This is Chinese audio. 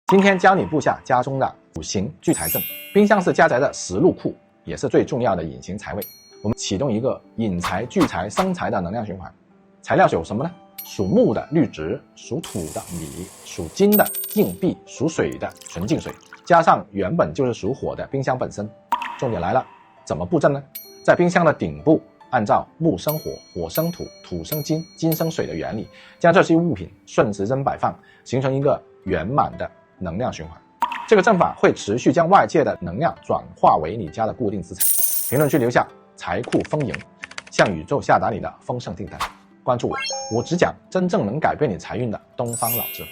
今天教你布下家中的5行聚财阵。冰箱是家宅的实禄库，也是最重要的隐形财位。我们启动一个引财、聚财、生财的能量循环。材料有什么呢？属木的绿植，属土的米，属金的硬币，属水的纯净水，加上原本就是属火的冰箱本身。重点来了，怎么布阵呢？在冰箱的顶部，按照木生火，火生土，土生金，金生水的原理，将这些物品顺时针摆放，形成一个圆满的能量循环。这个阵法会持续将外界的能量转化为你家的固定资产。评论区留下财库丰盈，向宇宙下达你的丰盛订单。关注我，我只讲真正能改变你财运的东方老智慧。